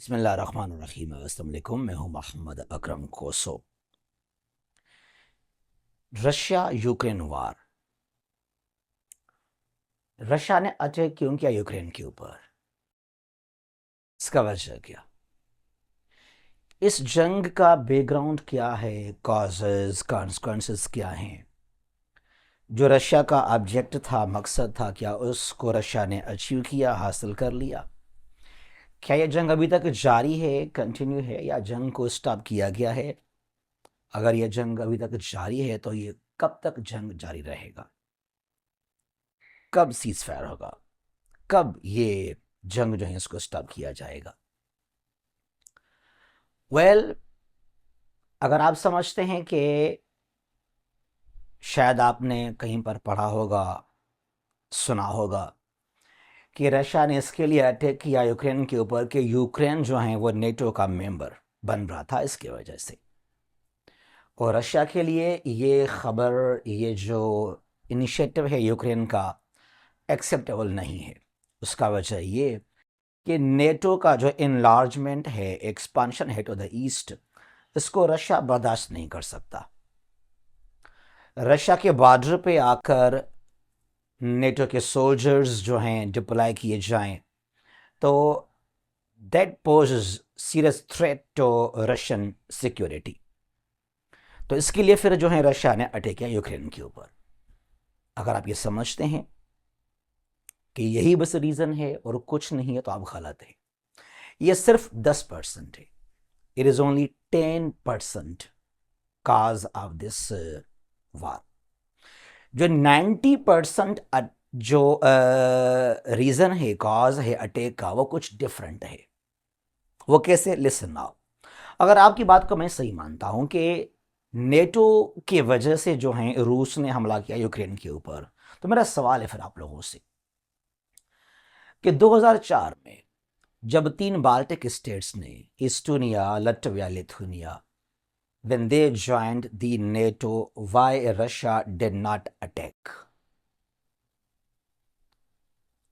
बिस्मिल्लाहिर्रहमानिर्रहीम। अस्सलाम वालेकुम। मैं हूं मोहम्मद अकरम कोसो। रशिया यूक्रेन वार। रशिया ने अटैक क्यों किया यूक्रेन के ऊपर? इसका वजह क्या? इस जंग का बैकग्राउंड क्या है? कॉजेज कॉन्सिक्वेंसेस क्या हैं? जो रशिया का ऑब्जेक्ट था, मकसद था, क्या उसको रशिया ने अचीव किया, हासिल कर लिया? क्या यह जंग अभी तक जारी है, कंटिन्यू है, या जंग को स्टॉप किया गया है? अगर यह जंग अभी तक जारी है तो ये कब तक जंग जारी रहेगा? कब सीज फायर होगा? कब ये जंग जो है इसको स्टॉप किया जाएगा? वेल, अगर आप समझते हैं कि शायद आपने कहीं पर पढ़ा होगा, सुना होगा कि रशिया ने इसके लिए अटैक किया यूक्रेन के ऊपर कि यूक्रेन जो है वो नेटो का मेंबर बन रहा था, इसकी वजह से। और रशिया के लिए ये खबर, ये जो इनिशिएटिव है यूक्रेन का, एक्सेप्टेबल नहीं है। उसका वजह ये कि नेटो का जो इनलार्जमेंट है, एक्सपांशन है टू द ईस्ट, इसको रशिया बर्दाश्त नहीं कर सकता। रशिया के बॉर्डर पे आकर नेटो के सोल्जर्स जो हैं डिप्लॉय किए जाएं तो that poses serious threat to Russian security. तो इसके लिए फिर जो है रशिया ने अटैक किया यूक्रेन के ऊपर। अगर आप ये समझते हैं कि यही बस रीजन है और कुछ नहीं है तो आप गलत हैं। ये सिर्फ 10% है। It is only 10% cause of this वार। जो 90% जो रीजन है, कॉज है अटैक का, वो कुछ डिफरेंट है। वो कैसे? Listen now. अगर आपकी बात को मैं सही मानता हूं कि नेटो की वजह से जो है रूस ने हमला किया यूक्रेन के ऊपर, तो मेरा सवाल है फिर आप लोगों से कि 2004 में जब 3 बाल्टिक स्टेट्स ने, Estonia, Latvia, Lithuania, when they joined the NATO, why Russia did not attack?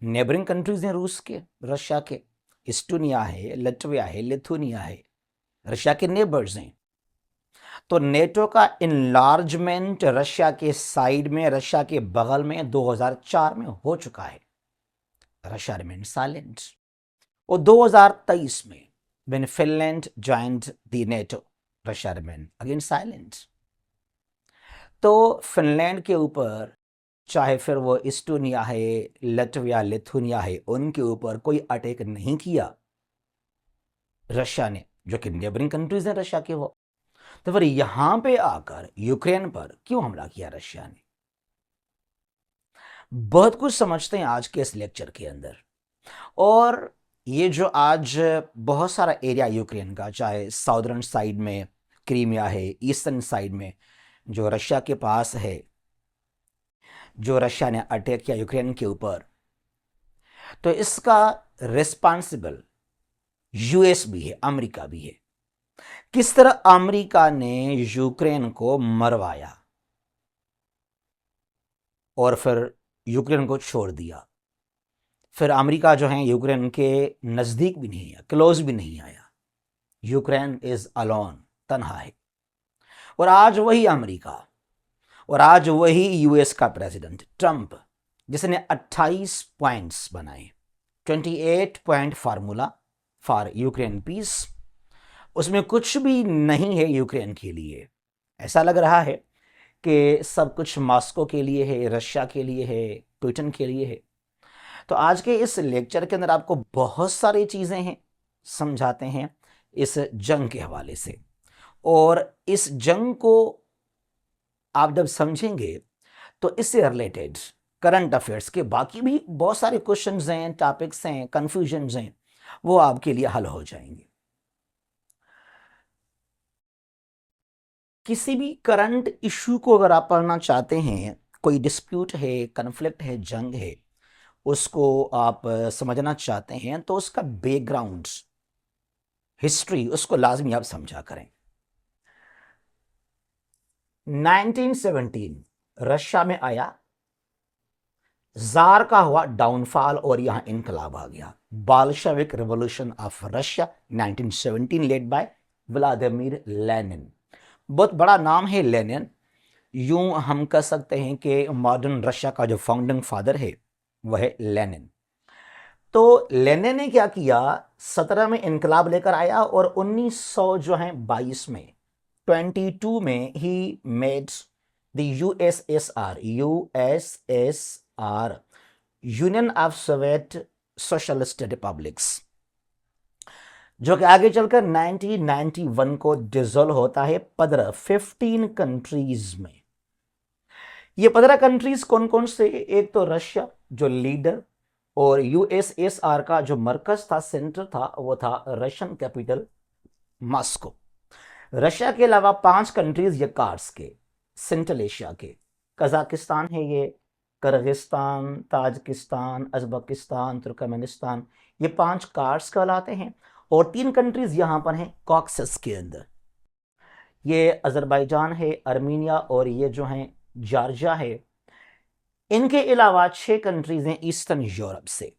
Neighbouring countries हैं रूस के, रशिया के। इस्टोनिया है, लटविया है, लिथुनिया है, रशिया के नेबर्स हैं। तो नेटो का इनलार्जमेंट रशिया के साइड में, रशिया के बगल में 2004 में हो चुका है। Russia remain silent. और 2023 में when Finland joined the NATO, Russia remain again silent. तो फिनलैंड के ऊपर, चाहे फिर वो इस्टोनिया है, लटविया, लिथुनिया है, उनके ऊपर कोई अटैक नहीं किया रशिया ने, जो कि नेबरिंग कंट्रीज हैं रशिया के वो। तो फिर यहां पे आकर यूक्रेन पर क्यों हमला किया रशिया ने? बहुत कुछ समझते हैं आज के इस लेक्चर के अंदर। और ये जो आज बहुत सारा एरिया यूक्रेन का, चाहे साउदर्न साइड में क्रीमिया है, ईस्टर्न साइड में जो रशिया के पास है, जो रशिया ने अटैक किया यूक्रेन के ऊपर, तो इसका रिस्पॉन्सिबल यूएस भी है, अमेरिका भी है। किस तरह अमेरिका ने यूक्रेन को मरवाया और फिर यूक्रेन को छोड़ दिया। फिर अमेरिका जो है यूक्रेन के नजदीक भी नहीं आया, क्लोज भी नहीं आया। यूक्रेन इज अलोन, तन्हा है। और आज वही अमेरिका और आज वही यूएस का प्रेसिडेंट ट्रंप, जिसने 28 पॉइंट्स बनाए, 28 point formula for Ukraine peace, उसमें कुछ भी नहीं है यूक्रेन के लिए। ऐसा लग रहा है कि सब कुछ मॉस्को के लिए है, रशिया के लिए है, पुतिन के लिए है। तो आज के इस लेक्चर के अंदर आपको बहुत सारी चीज़ें हैं, समझाते हैं इस जंग के हवाले से। और इस जंग को आप जब समझेंगे तो इससे रिलेटेड करंट अफेयर्स के बाकी भी बहुत सारे क्वेश्चंस हैं, टॉपिक्स हैं, कंफ्यूजन्स हैं, वो आपके लिए हल हो जाएंगे। किसी भी करंट इशू को अगर आप पढ़ना चाहते हैं, कोई डिस्प्यूट है, कन्फ्लिक्ट है, जंग है, उसको आप समझना चाहते हैं, तो उसका बैकग्राउंड, हिस्ट्री, उसको लाजमी आप समझा करें। 1917 रशिया में आया जार का हुआ डाउनफॉल और यहां इनकलाब आ गया। Bolshevik revolution of Russia 1917 led by Vladimir Lenin. बहुत बड़ा नाम है लेनिन। यूं हम कह सकते हैं कि मॉडर्न रशिया का जो फाउंडिंग फादर है वह है लेनिन। तो लेनिन ने क्या किया, 17 में इनकलाब लेकर आया और 1900 जो है 22 में 22 में he made the USSR union of Soviet socialist republics, जो कि आगे चलकर 1991 को डिसॉल्व होता है 15 कंट्रीज में। ये 15 कंट्रीज कौन कौन से? एक तो रशिया जो लीडर, और यूएसएसआर का जो मरकज था, सेंटर था, वो था रशियन कैपिटल मॉस्को। रशिया के अलावा 5 कंट्रीज ये कार्ड्स के सेंट्रल एशिया के, कजाकिस्तान है ये, किर्गिस्तान, ताजिकिस्तान, अजबकिस्तान, तुर्कमेनिस्तान, ये 5 कार्ड्स कहलाते हैं। और 3 कंट्रीज यहां पर हैं कॉक्सस के अंदर, ये अजरबैजान है, अर्मीनिया और ये जो है जॉर्जिया है। इनके अलावा 6 कंट्रीज हैं ईस्टर्न यूरोप से,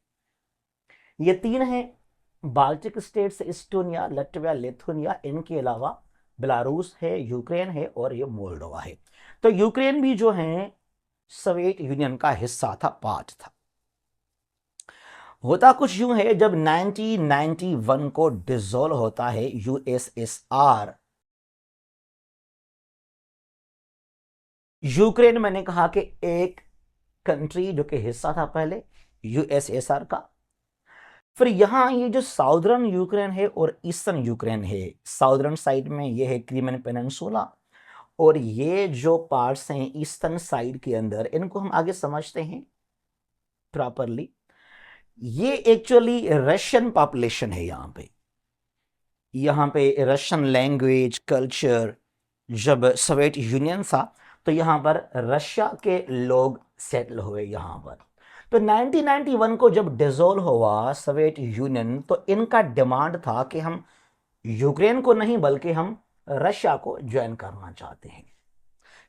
ये 3 हैं Baltic states, Estonia, Latvia, Lithuania. इनके अलावा बेलारूस है, यूक्रेन है और ये मोल्डोवा है। तो यूक्रेन भी जो है सोवियत यूनियन का हिस्सा था, पार्ट था। होता कुछ यूं है, जब 1991 को डिसॉल्व होता है यूएसएसआर, यूक्रेन मैंने कहा कि एक कंट्री जो कि हिस्सा था पहले यूएसएसआर का। फिर यहां ये जो साउदर्न यूक्रेन है और ईस्टर्न यूक्रेन है, साउदर्न साइड में ये है क्रीमियन पेनिनसुला, और ये जो पार्ट्स हैं ईस्टर्न साइड के अंदर, इनको हम आगे समझते हैं प्रॉपरली। ये एक्चुअली रशियन पॉपुलेशन है यहां पे रशियन लैंग्वेज कल्चर। जब सोवियत यूनियन था तो यहां पर रशिया के लोग सेटल हुए यहां पर। तो 1991 को जब डिसॉल्व हुआ सोवियत यूनियन, तो इनका डिमांड था कि हम यूक्रेन को नहीं बल्कि हम रशिया को ज्वाइन करना चाहते हैं,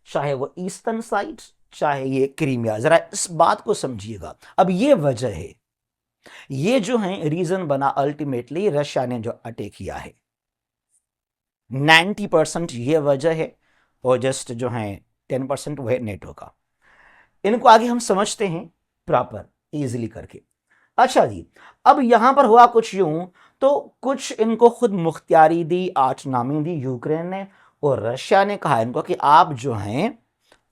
चाहे वो ईस्टर्न साइड चाहे ये क्रीमिया। जरा इस बात को समझिएगा। अब ये वजह है, ये जो है रीजन बना अल्टीमेटली रशिया ने जो अटैक किया है। 90% ये वजह है और जस्ट जो है 10% वह नेटो का। इनको आगे हम समझते हैं प्रॉपर इजीली करके। अच्छा जी, अब यहां पर हुआ कुछ यूं, तो कुछ इनको खुद मुख्तियारी दी, आटनामी दी यूक्रेन ने, और रशिया ने कहा इनको कि आप जो हैं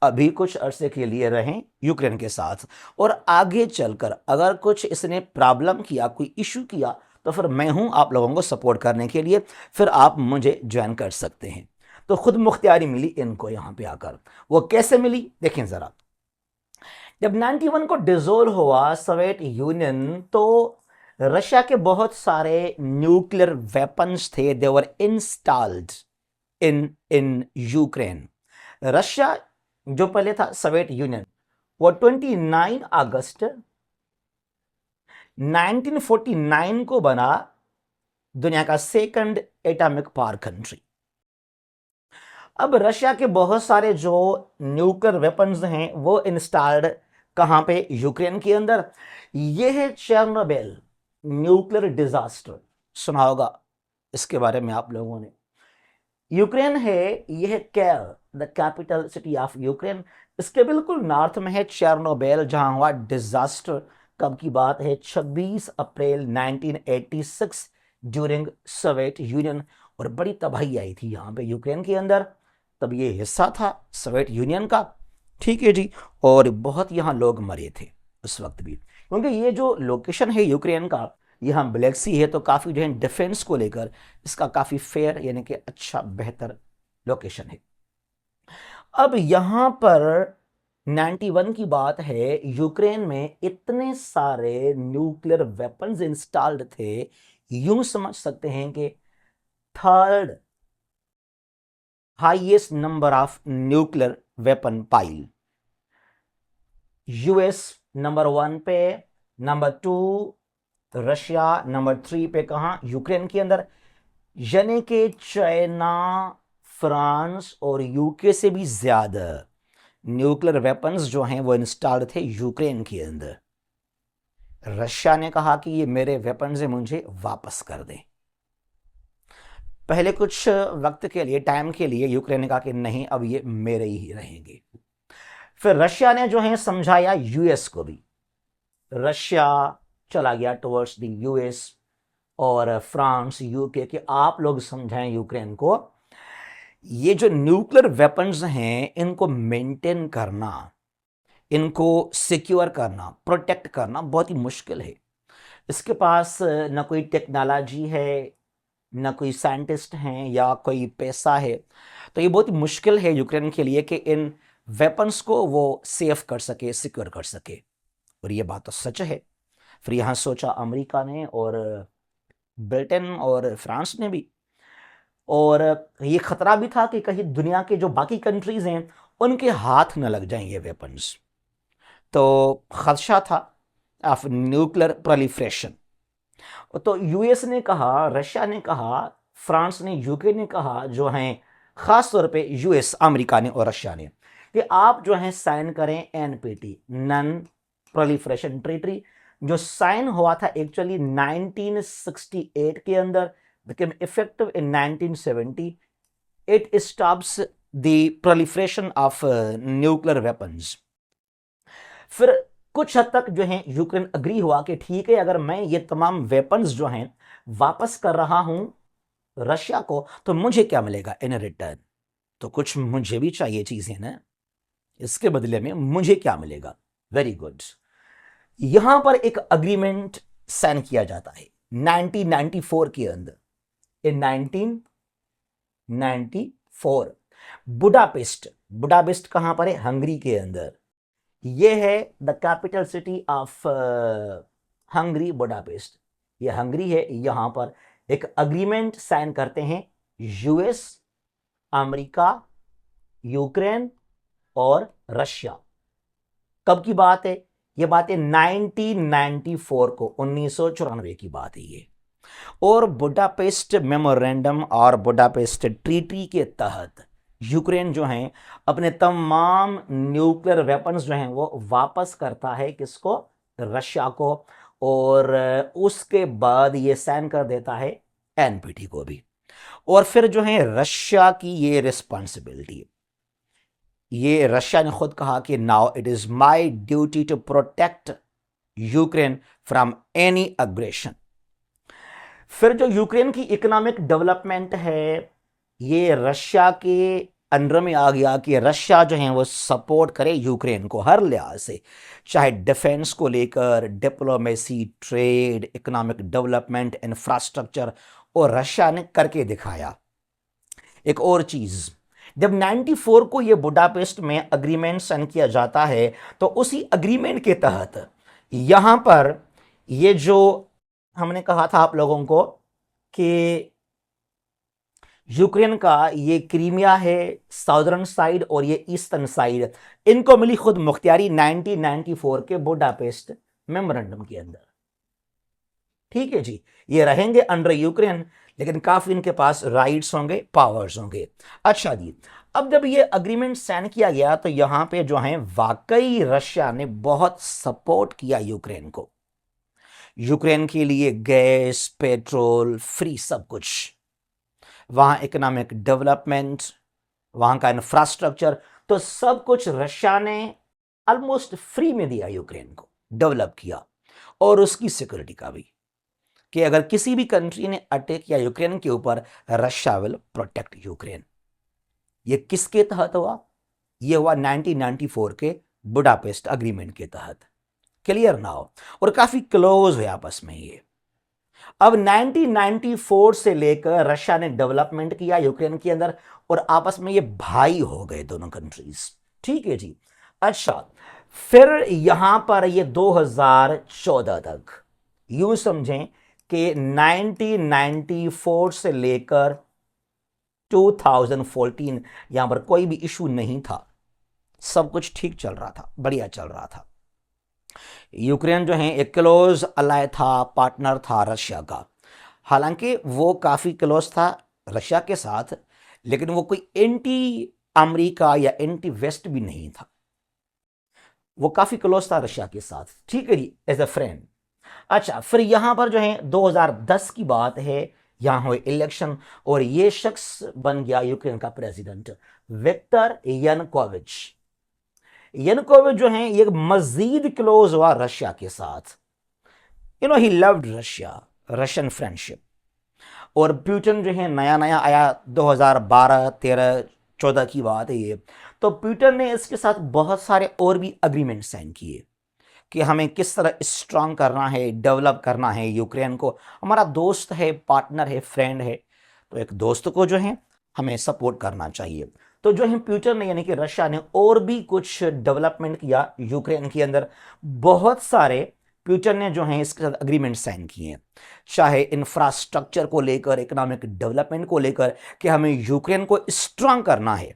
अभी कुछ अरसे के लिए रहें यूक्रेन के साथ, और आगे चलकर अगर कुछ इसने प्रॉब्लम किया, कोई इशू किया, तो फिर मैं हूं आप लोगों को सपोर्ट करने के लिए, फिर आप मुझे ज्वाइन कर सकते हैं। तो खुद मुख्तियारी मिली इनको यहां पे आकर। वो कैसे मिली देखें जरा। जब 91 को डिसॉल्व हुआ सोवियत यूनियन, तो रशिया के बहुत सारे न्यूक्लियर वेपन्स थे, दे वर इंस्टॉल्ड इन यूक्रेन। रशिया जो पहले था सोवियत यूनियन, वो 29 अगस्त 1949 को बना दुनिया का सेकंड एटॉमिक पावर कंट्री। अब रशिया के बहुत सारे जो न्यूक्लियर वेपन्स हैं वो इंस्टॉल्ड कहां पे? यूक्रेन के अंदर। यह है चेर्नोबिल न्यूक्लियर डिजास्टर, सुना होगा इसके बारे में आप लोगों ने। यूक्रेन है, यह केल the capital city of Ukraine, इसके बिल्कुल नॉर्थ में है चेर्नोबिल, जहां हुआ डिजास्टर। कब की बात है? 26 अप्रैल 1986 ड्यूरिंग सोवियत यूनियन। और बड़ी तबाही आई थी यहां पे यूक्रेन के अंदर। तब ये हिस्सा था सोवियत यूनियन का, ठीक है जी। और बहुत यहां लोग मरे थे उस वक्त भी, क्योंकि ये जो लोकेशन है यूक्रेन का, यहाँ ब्लैक सी है, तो काफ़ी जो है डिफेंस को लेकर इसका काफ़ी फेयर यानी कि अच्छा बेहतर लोकेशन है। अब यहाँ पर 91 की बात है, यूक्रेन में इतने सारे न्यूक्लियर वेपन्स इंस्टॉल्ड थे, यूं समझ सकते हैं कि third highest number of nuclear weapon pile. US number 1 पे, नंबर 2 रशिया, नंबर 3 पे कहां? यूक्रेन के अंदर। यानी कि चाइना, फ्रांस और यूके से भी ज्यादा न्यूक्लियर वेपन्स जो हैं वो इंस्टॉल्ड थे यूक्रेन के अंदर। रशिया ने कहा कि ये मेरे वेपन्स हैं, मुझे वापस कर दें। पहले कुछ वक्त के लिए, टाइम के लिए यूक्रेन ने कहा कि नहीं, अब ये मेरे ही रहेंगे। फिर रशिया ने जो है समझाया यूएस को भी। रशिया चला गया टुवर्ड्स द यूएस और फ्रांस, यूके कि आप लोग समझाएं यूक्रेन को, ये जो न्यूक्लियर वेपन्स हैं इनको मेंटेन करना, इनको सिक्योर करना, प्रोटेक्ट करना बहुत ही मुश्किल है। इसके पास ना कोई टेक्नोलॉजी है, ना कोई साइंटिस्ट हैं, या कोई पैसा है। तो ये बहुत ही मुश्किल है यूक्रेन के लिए कि इन वेपन्स को वो सेफ कर सके, सिक्योर कर सके। और ये बात तो सच है। फिर यहाँ सोचा अमेरिका ने और ब्रिटेन और फ्रांस ने भी, और ये खतरा भी था कि कहीं दुनिया के जो बाकी कंट्रीज हैं उनके हाथ न लग जाएं ये वेपन्स। तो खदशा था ऑफ न्यूक्लियर प्रोलिफरेशन। तो यूएस ने कहा, रशिया ने कहा, फ्रांस ने, यूके ने कहा, जो हैं खास तौर पे यूएस, अमेरिका ने और रशिया ने, कि आप जो हैं साइन करें एनपीटी, नॉन प्रोलिफरेशन ट्रीटी, जो साइन हुआ था एक्चुअली 1968 के अंदर, became effective in 1970. It stops the proliferation of nuclear weapons. फिर कुछ हद तक जो है यूक्रेन अग्री हुआ कि ठीक है, अगर मैं ये तमाम वेपन्स जो हैं वापस कर रहा हूं रशिया को, तो मुझे क्या मिलेगा इन रिटर्न? तो कुछ मुझे भी चाहिए चीजें ना, इसके बदले में मुझे क्या मिलेगा? Very good. यहां पर एक अग्रीमेंट साइन किया जाता है 1994 के अंदर। इन 1994 बुडापेस्ट, बुडापेस्ट कहां पर है? हंगरी के अंदर। यह है the capital city of Hungary, Budapest. ये हंगरी है। यहां पर एक अग्रीमेंट साइन करते हैं यूएस, अमेरिका, यूक्रेन और रशिया। कब की बात है? यह बात है 1994 को, 1994 की बात है ये। और बुडापेस्ट मेमोरेंडम और बुडापेस्ट ट्रीटी के तहत यूक्रेन जो है अपने तमाम न्यूक्लियर वेपन्स जो हैं वो वापस करता है, किसको? रशिया को। और उसके बाद ये साइन कर देता है एनपीटी को भी। और फिर जो है रशिया की ये रिस्पॉन्सिबिलिटी, ये रशिया ने खुद कहा कि now it is my duty to protect Ukraine from any aggression. फिर जो यूक्रेन की इकोनॉमिक डेवलपमेंट है, ये रशिया के अंडर में आ गया कि रशिया जो है वो सपोर्ट करे यूक्रेन को हर लिहाज से, चाहे डिफेंस को लेकर, diplomacy, trade, economic development, infrastructure, और रशिया ने करके दिखाया। एक और चीज, जब 94 को ये बुडापेस्ट में अग्रीमेंट साइन किया जाता है, तो उसी अग्रीमेंट के तहत यहां पर ये जो हमने कहा था आप लोगों को कि यूक्रेन का ये क्रीमिया है साउदर्न साइड और ये ईस्टर्न साइड, इनको मिली खुद मुख्तियारी 1994 के बुडापेस्ट मेमोरेंडम के अंदर। ठीक है जी, ये रहेंगे अंडर यूक्रेन, लेकिन काफी इनके पास राइट्स होंगे, पावर्स होंगे। अच्छा जी, अब जब ये अग्रीमेंट साइन किया गया तो यहां पे जो है वाकई रशिया ने बहुत सपोर्ट किया यूक्रेन को। यूक्रेन के लिए गैस, पेट्रोल फ्री, सब कुछ, वहां इकोनॉमिक डेवलपमेंट, वहां का इंफ्रास्ट्रक्चर, तो सब कुछ रशिया ने ऑलमोस्ट फ्री में दिया यूक्रेन को, डेवलप किया। और उसकी सिक्योरिटी का भी, कि अगर किसी भी कंट्री ने अटैक किया यूक्रेन के ऊपर, रशिया विल प्रोटेक्ट यूक्रेन। ये किसके तहत हुआ? ये हुआ 1994 के बुडापेस्ट अग्रीमेंट के तहत। क्लियर ना हो? और काफी क्लोज है आपस में ये। अब 1994 से लेकर रशिया ने डेवलपमेंट किया यूक्रेन के अंदर, और आपस में ये भाई हो गए दोनों कंट्रीज। ठीक है जी। अच्छा, फिर यहां पर ये 2014 तक, यूं समझें कि 1994 से लेकर 2014 यहां पर कोई भी इशू नहीं था, सब कुछ ठीक चल रहा था, बढ़िया चल रहा था। यूक्रेन जो है एक क्लोज अलाय था, पार्टनर था रशिया का। हालांकि वो काफ़ी क्लोज था रशिया के साथ, लेकिन वो कोई एंटी अमेरिका या एंटी वेस्ट भी नहीं था। वो काफी क्लोज था रशिया के साथ, ठीक है जी, एज अ फ्रेंड। अच्छा, फिर यहां पर जो है 2010 की बात है, यहां हुए इलेक्शन और ये शख्स बन गया यूक्रेन का प्रेसिडेंट, विक्टर यानुकोविच। यानुकोविच जो है ये मजीद क्लोज हुआ रशिया के साथ। He loved Russia, Russian friendship. और प्यूटन जो है नया नया आया, 2012 13 14 की बात है ये। तो प्यूटन ने इसके साथ बहुत सारे और भी अग्रीमेंट साइन किए कि हमें किस तरह स्ट्रांग करना है, डेवलप करना है यूक्रेन को। हमारा दोस्त है, पार्टनर है, फ्रेंड है, तो एक दोस्त को जो है हमें सपोर्ट करना चाहिए। तो जो है प्यूटन ने यानी कि रशिया ने और भी कुछ डेवलपमेंट किया यूक्रेन के अंदर। बहुत सारे प्यूटन ने जो है इसके साथ अग्रीमेंट साइन किए हैं, चाहे इंफ्रास्ट्रक्चर को लेकर, इकोनॉमिक डेवलपमेंट को लेकर, कि हमें यूक्रेन को स्ट्रांग करना है।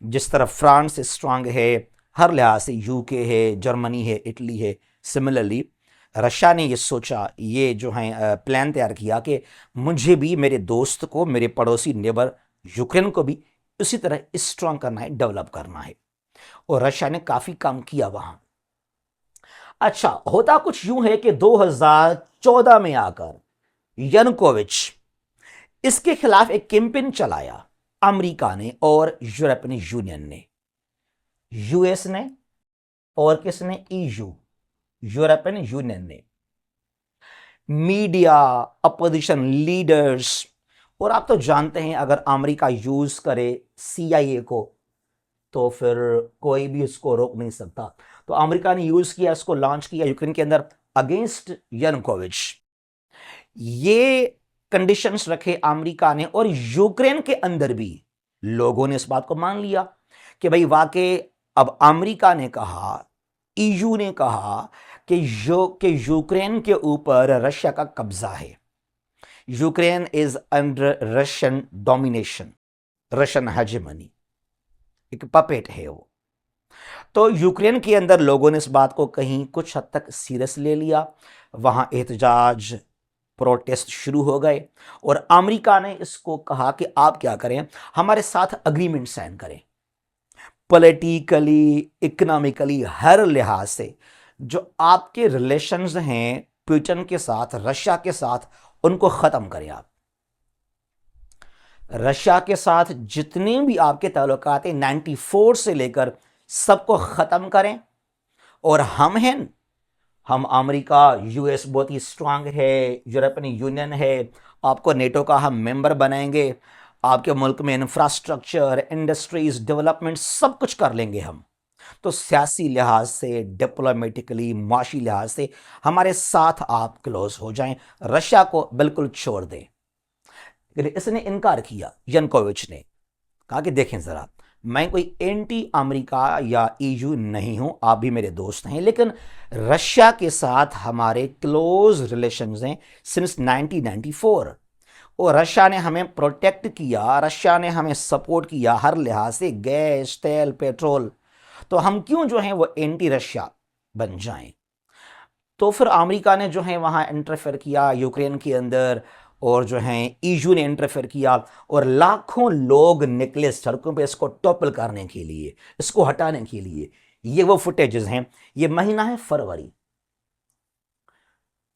जिस तरह फ्रांस स्ट्रांग है हर लिहाज से, यूके है, जर्मनी है, इटली है, सिमिलरली रशिया ने ये सोचा, ये जो है प्लान तैयार किया कि मुझे भी, मेरे दोस्त को, मेरे पड़ोसी नेबर यूक्रेन को भी उसी तरह स्ट्रांग करना है, डेवलप करना है। और रशिया ने काफी काम किया वहां। अच्छा, होता कुछ यूं है कि 2014 में आकर यानुकोविच इसके खिलाफ एक कैंपेन चलाया, अमेरिका ने और यूरोपियन यूनियन ने, यूएस ने और किसने, ईयू, यूरोपियन यूनियन ने, मीडिया, अपोजिशन लीडर्स। और आप तो जानते हैं अगर अमेरिका यूज करे सीआईए को तो फिर कोई भी उसको रोक नहीं सकता। तो अमेरिका ने यूज किया, इसको लॉन्च किया यूक्रेन के अंदर अगेंस्ट यानुकोविच। ये कंडीशंस रखे अमेरिका ने, और यूक्रेन के अंदर भी लोगों ने इस बात को मान लिया कि भाई वाकई अब अमेरिका ने कहा, ईयू ने कहा कि यूक्रेन के ऊपर रशिया का कब्जा है, Ukraine is under Russian domination, Russian hegemony, एक पपेट है वो। तो यूक्रेन के अंदर लोगों ने इस बात को कहीं कुछ हद तक सीरियस ले लिया, वहां एहतजाज, प्रोटेस्ट शुरू हो गए। और अमेरिका ने इसको कहा कि आप क्या करें, हमारे साथ अग्रीमेंट साइन करें, पॉलिटिकली, इकोनॉमिकली, हर लिहाज से जो आपके रिलेशंस हैं पुतिन के साथ, रशिया के साथ, उनको खत्म करें आप। रशिया के साथ जितने भी आपके ताल्लुकात हैं 94 से लेकर सबको खत्म करें। और हम हैं, हम अमेरिका, यूएस बहुत ही स्ट्रांग है, यूरोपियन यूनियन है, आपको नेटो का हम मेंबर बनाएंगे, आपके मुल्क में इंफ्रास्ट्रक्चर, इंडस्ट्रीज, डेवलपमेंट सब कुछ कर लेंगे हम। तो सियासी लिहाज से, डिप्लोमेटिकली, माशी लिहाज से हमारे साथ आप क्लोज हो जाएं, रशिया को बिल्कुल छोड़ दें। लेकिन इसने इनकार किया, यानुकोविच ने कहा कि देखें जरा, मैं कोई एंटी अमेरिका या ईयू नहीं हूं, आप भी मेरे दोस्त हैं, लेकिन रशिया के साथ हमारे क्लोज रिलेशंस हैं सिंस 1994। और रशिया ने हमें प्रोटेक्ट किया, रशिया ने हमें सपोर्ट किया हर लिहाज से, गैस, तेल, पेट्रोल। तो हम क्यों जो है वो एंटी रशिया बन जाएं। तो फिर अमेरिका ने जो है वहां इंटरफेयर किया यूक्रेन के अंदर, और जो है ईयू ने इंटरफेयर किया, और लाखों लोग निकले सड़कों पे इसको टॉपल करने के लिए, इसको हटाने के लिए। ये वो फुटेजेस हैं। ये महीना है फरवरी,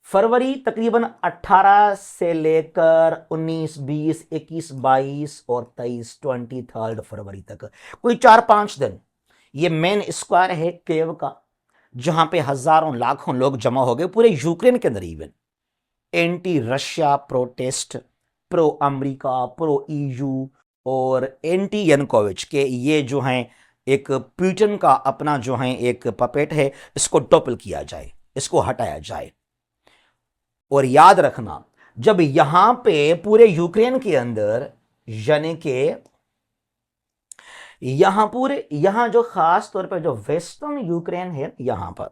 फरवरी तकरीबन 18 से लेकर 19, 20, 21, 22 और 23, 23 फरवरी तक, कोई 4-5 दिन ये मेन स्क्वायर है केव का, जहां पे हजारों लाखों लोग जमा हो गए पूरे यूक्रेन के अंदर। Even anti Russia protest, pro America, pro EU, और एंटी यानुकोविच के, ये जो हैं एक पुतिन का अपना जो है एक पपेट है, इसको टॉपल किया जाए, इसको हटाया जाए। और याद रखना, जब यहां पे पूरे यूक्रेन के अंदर, यानी कि यहां जो खास तौर पर जो वेस्टर्न यूक्रेन है, यहां पर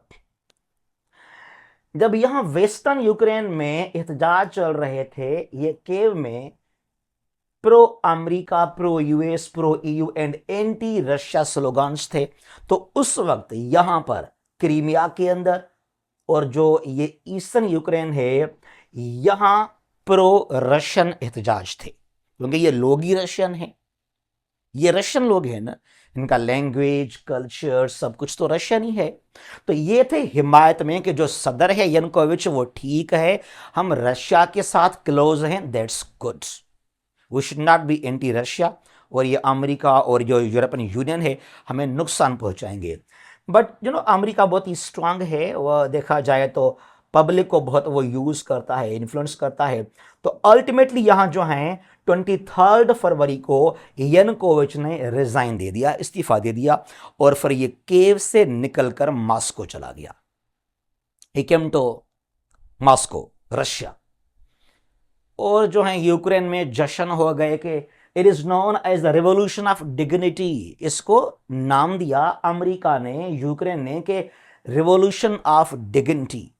जब यहां वेस्टर्न यूक्रेन में एहतजाज चल रहे थे, ये केव में pro America, pro US, pro EU and anti Russia slogans थे। तो उस वक्त यहां पर क्रीमिया के अंदर, और जो ये ईस्टर्न यूक्रेन है, यहां प्रो रशियन एहतजाज थे, क्योंकि ये लोग ही रशियन हैं। ये रशियन लोग हैं ना, इनका लैंग्वेज कल्चर सब कुछ तो रशियन ही है। तो ये थे हिमायत में कि जो सदर है यानुकोविच वो ठीक है, हम रशिया के साथ क्लोज हैं, that's good, we should not be anti Russia, और ये अमेरिका और जो यूरोपियन यूनियन है हमें नुकसान पहुंचाएंगे। बट अमेरिका बहुत ही स्ट्रांग है, वह देखा जाए तो पब्लिक को बहुत वो यूज करता है, इन्फ्लुएंस करता है। तो अल्टीमेटली यहां जो है 23 फरवरी को यानुकोविच ने रिजाइन दे दिया, इस्तीफा दे दिया, और फिर ये केव से निकलकर मॉस्को चला गया। He came to Moscow, Russia. और जो है यूक्रेन में जश्न हो गए कि it is known as the revolution of dignity, इसको नाम दिया अमेरिका ने, यूक्रेन ने, कि रिवॉल्यूशन ऑफ डिग्निटी।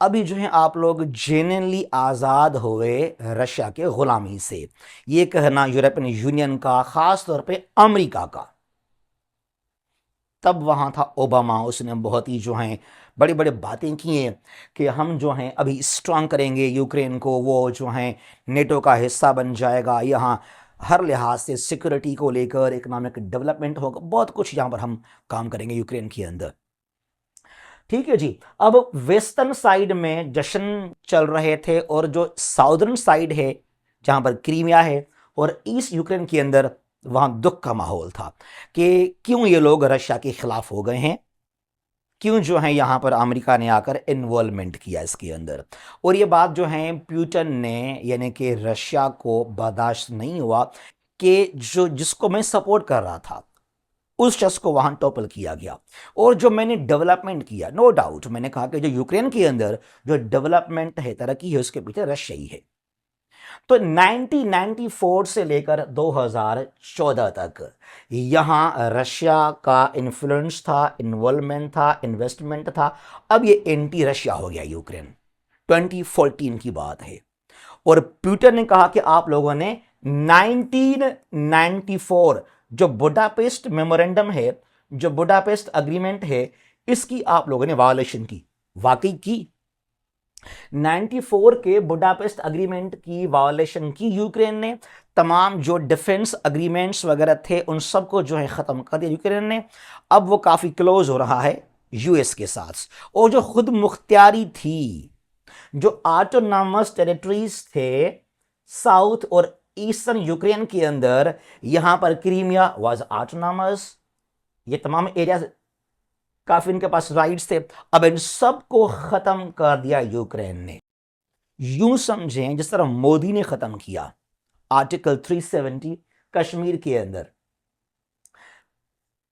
अभी जो है आप लोग जेन्युइनली आज़ाद हुए रशिया के गुलामी से, ये कहना यूरोपियन यूनियन का, खास तौर पे अमेरिका का। तब वहाँ था ओबामा, उसने बहुत ही जो हैं बड़ी बड़ी बातें की हैं कि हम जो हैं अभी स्ट्रांग करेंगे यूक्रेन को, वो जो हैं नेटो का हिस्सा बन जाएगा, यहाँ हर लिहाज से सिक्योरिटी को लेकर इकोनॉमिक डेवलपमेंट होगा, बहुत कुछ यहाँ पर हम काम करेंगे यूक्रेन के अंदर। ठीक है जी। अब वेस्टर्न साइड में जश्न चल रहे थे, और जो साउदर्न साइड है जहाँ पर क्रीमिया है और ईस्ट यूक्रेन के अंदर, वहां दुख का माहौल था कि क्यों ये लोग रशिया के खिलाफ हो गए हैं, क्यों जो है यहां पर अमेरिका ने आकर इन्वॉल्वमेंट किया इसके अंदर। और ये बात जो है पुतिन ने, यानी कि रशिया को बर्दाश्त नहीं हुआ कि जो जिसको मैं सपोर्ट कर रहा था उस शख्स को वहां टॉपल किया गया, और जो मैंने डेवलपमेंट किया, नो डाउट मैंने कहा कि जो यूक्रेन के अंदर जो डेवलपमेंट है, तरक्की है, उसके पीछे रशिया ही है। तो 1994 से लेकर 2014 तक यहां रशिया का इन्फ्लुएंस था, इन्वॉल्वमेंट था, इन्वेस्टमेंट था। अब ये एंटी रशिया हो गया यूक्रेन, 2014 की बात है। और पुतिन ने कहा कि आप लोगों ने 1994 जो बुडापेस्ट मेमोरेंडम है, जो बुडापेस्ट अग्रीमेंट है, इसकी आप लोगों ने वायलेशन की। वाकई की, 94 के बुडापेस्ट अग्रीमेंट की वायलेशन की यूक्रेन ने। तमाम जो डिफेंस अग्रीमेंट्स वगैरह थे उन सबको जो है ख़त्म कर दिया यूक्रेन ने। अब वो काफ़ी क्लोज हो रहा है यूएस के साथ। और जो खुद मुख्तियारी थी, जो ऑटोनॉमस टेरिटरीज थे साउथ और ईस्टर्न यूक्रेन के अंदर, यहां पर क्रीमिया वाज ऑटोनॉमस, ये तमाम एरिया काफी इनके पास राइट्स थे। अब इन सबको खत्म कर दिया यूक्रेन ने। यूं समझें जिस तरह मोदी ने खत्म किया आर्टिकल 370 कश्मीर के अंदर।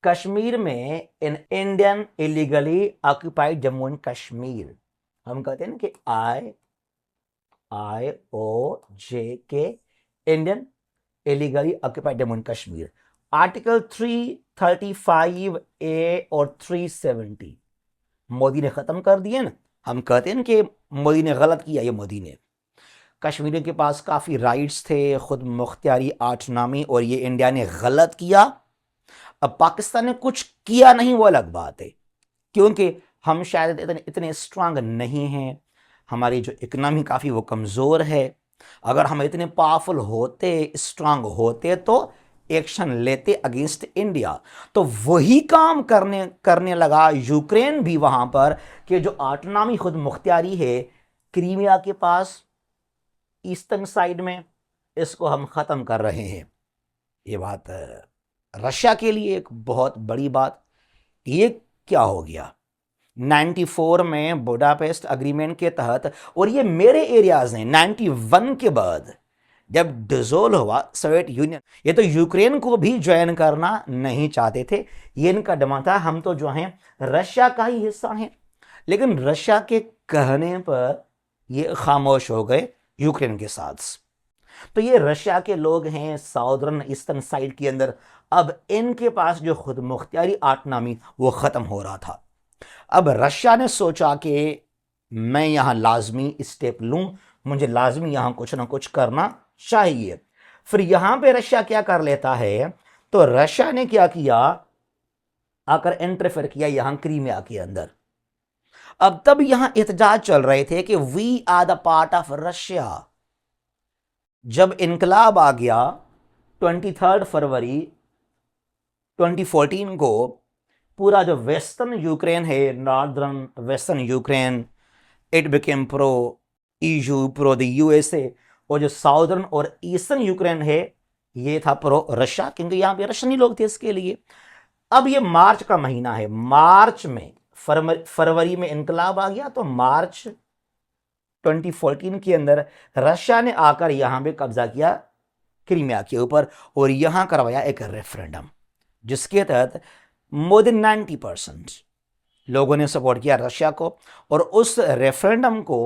कश्मीर में in Indian illegally occupied Jammu and Kashmir, हम कहते हैं ना कि IOJ, Indian illegally occupied Jammu and Kashmir. Article 335A और 370 मोदी ने खत्म कर दिए ना। हम कहते हैं ना कि मोदी ने गलत किया, ये मोदी ने। कश्मीरियों के पास काफ़ी राइट्स थे, खुद मुख्तियारी, ऑटोनॉमी, और ये इंडिया ने गलत किया। अब पाकिस्तान ने कुछ किया नहीं, वो अलग बात है, क्योंकि हम शायद इतने स्ट्रांग नहीं हैं, हमारी जो इकनॉमी काफ़ी वो कमज़ोर है। अगर हम इतने पावरफुल होते, स्ट्रांग होते, तो एक्शन लेते अगेंस्ट इंडिया। तो वही काम करने लगा यूक्रेन भी वहां पर, कि जो ऑटोनॉमी, खुद मुख्तियारी है क्रीमिया के पास ईस्टर्न साइड में, इसको हम ख़त्म कर रहे हैं। ये बात रशिया के लिए एक बहुत बड़ी बात। ये क्या हो गया 94 में बुडापेस्ट अग्रीमेंट के तहत, और ये मेरे एरियाज हैं 91 के बाद जब डिसोल्व हुआ सोवियत यूनियन। ये तो यूक्रेन को भी ज्वाइन करना नहीं चाहते थे, ये इनका डिमांड था, हम तो जो हैं रशिया का ही हिस्सा हैं। लेकिन रशिया के कहने पर ये खामोश हो गए यूक्रेन के साथ। तो ये रशिया के लोग हैं साउदर्न ईस्टर्न साइड के अंदर। अब इनके पास जो खुद मुख्तियारी ऑटोनॉमी वो ख़त्म हो रहा था। अब रशिया ने सोचा कि मैं यहाँ लाजमी स्टेप लूँ, मुझे लाजमी यहाँ कुछ ना कुछ करना चाहिए। फिर यहाँ पे रशिया क्या कर लेता है, तो रशिया ने क्या किया, आकर इंटरफेयर किया यहाँ क्रीमिया के अंदर। अब तब यहां एहतजाज चल रहे थे कि we are the part of Russia. जब इनकलाब आ गया 23 फरवरी 2014 को पूरा जो वेस्टर्न यूक्रेन है, northern western Ukraine, it became pro EU, pro the USA, और जो साउदर्न और ईस्टर्न यूक्रेन है ये था प्रो रशिया, क्योंकि यहां पे रशियन ही लोग थे इसके लिए। अब ये मार्च का महीना है, मार्च में फरवरी में इनकलाब आ गया, तो मार्च 2014 के अंदर रशिया ने आकर यहां पे कब्जा किया क्रीमिया के ऊपर, और यहां करवाया एक रेफरेंडम जिसके तहत मोर देन 90% लोगों ने सपोर्ट किया रशिया को। और उस रेफरेंडम को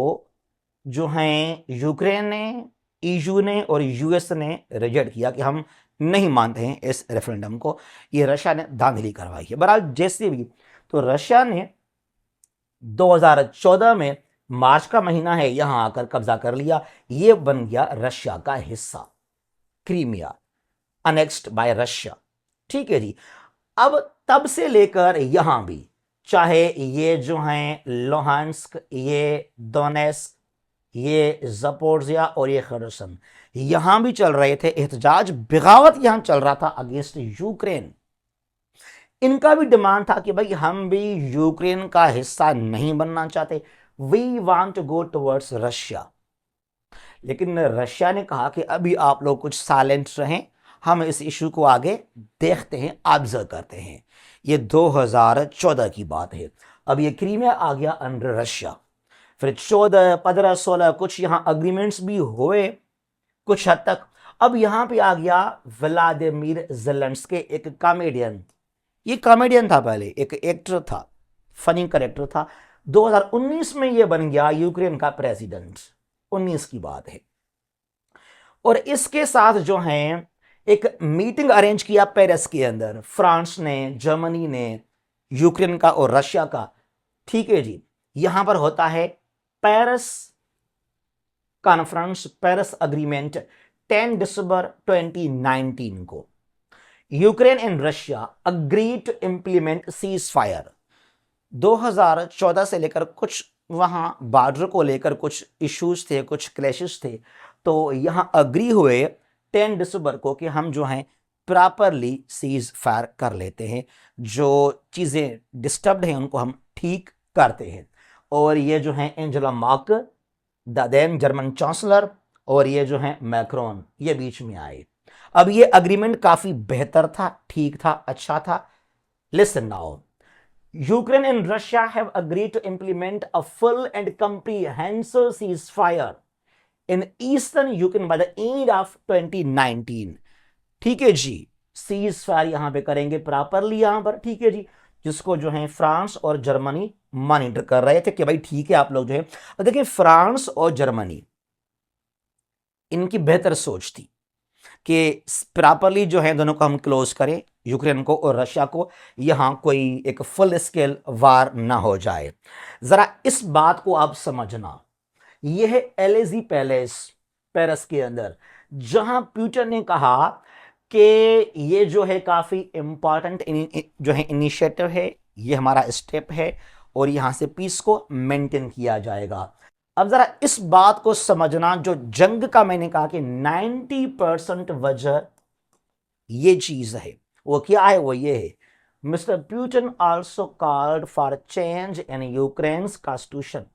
जो है यूक्रेन ने, ईयू ने और यूएस ने रिजेक्ट किया कि हम नहीं मानते हैं इस रेफरेंडम को, ये रशिया ने धांधली करवाई है। बहरहाल जैसे भी, तो रशिया ने 2014 में मार्च का महीना है यहां आकर कब्जा कर लिया, ये बन गया रशिया का हिस्सा, क्रीमिया अनेक्स्ड बाय रशिया। ठीक है जी। अब तब से लेकर यहां भी, चाहे ये जो हैं लोहांस्क, ये दोनेस्क, ये ज़पोरिज़िया और ये खर्सन, यहां भी चल रहे थे एहतजाज, बगावत यहां चल रहा था अगेंस्ट यूक्रेन। इनका भी डिमांड था कि भाई हम भी यूक्रेन का हिस्सा नहीं बनना चाहते, we want to go towards Russia. लेकिन रशिया ने कहा कि अभी आप लोग कुछ साइलेंट रहें, हम इस इशू को आगे देखते हैं, ऑब्जर्व करते हैं। ये 2014 की बात है। अब ये क्रीमिया आ गया अंडर रशिया। फिर 14, 15, 16 कुछ यहां अग्रीमेंट्स भी हुए कुछ हद तक। अब यहां पे आ गया व्लादिमीर ज़ेलेंस्की, एक कॉमेडियन। ये कॉमेडियन था पहले, एक एक्टर था, फनी करेक्टर था। 2019 में ये बन गया यूक्रेन का प्रेसिडेंट, 19 की बात है। और इसके साथ जो है एक मीटिंग अरेंज किया पेरिस के अंदर, फ्रांस ने, जर्मनी ने, यूक्रेन का और रशिया का। ठीक है जी। यहां पर होता है पेरिस कॉन्फ्रेंस, पेरिस अग्रीमेंट 10 दिसंबर 2019 को। Ukraine and Russia agree to implement ceasefire. 2014 से लेकर कुछ वहां बॉर्डर को लेकर कुछ इश्यूज थे, कुछ क्लैशेस थे, तो यहां अग्री हुए 10 दिसंबर को कि हम जो हैं प्रॉपरली सीज फायर कर लेते हैं, जो चीज़ें डिस्टर्ब्ड हैं उनको हम ठीक करते हैं। और ये जो हैं Angela Merkel, the then German chancellor, और ये जो हैं मैक्रोन, ये बीच में आए। अब ये अग्रीमेंट काफ़ी बेहतर था, ठीक था, अच्छा था। Listen now, Ukraine and Russia have agreed to implement a full and comprehensive ceasefire in eastern Ukraine by the end of 2019। ठीक है जी। सीज फायर यहां पे करेंगे प्रॉपरली यहां पर। ठीक है जी। जिसको जो है फ्रांस और जर्मनी मॉनिटर कर रहे थे कि भाई ठीक है आप लोग जो है। और देखिए फ्रांस और जर्मनी, इनकी बेहतर सोच थी कि प्रॉपरली जो है दोनों को हम क्लोज करें, यूक्रेन को और रशिया को, यहां कोई एक फुल स्केल वार ना हो जाए। जरा इस बात को आप समझना, यह है एलेजी पैलेस पेरिस के अंदर, जहां पुतिन ने कहा कि ये जो है काफी इंपॉर्टेंट जो है इनिशिएटिव है, ये हमारा स्टेप है, और यहां से पीस को मेंटेन किया जाएगा। अब जरा इस बात को समझना, जो जंग का मैंने कहा कि 90% वजह ये चीज है, वो क्या है? वो ये है, mister Putin also called for change in Ukraine's constitution.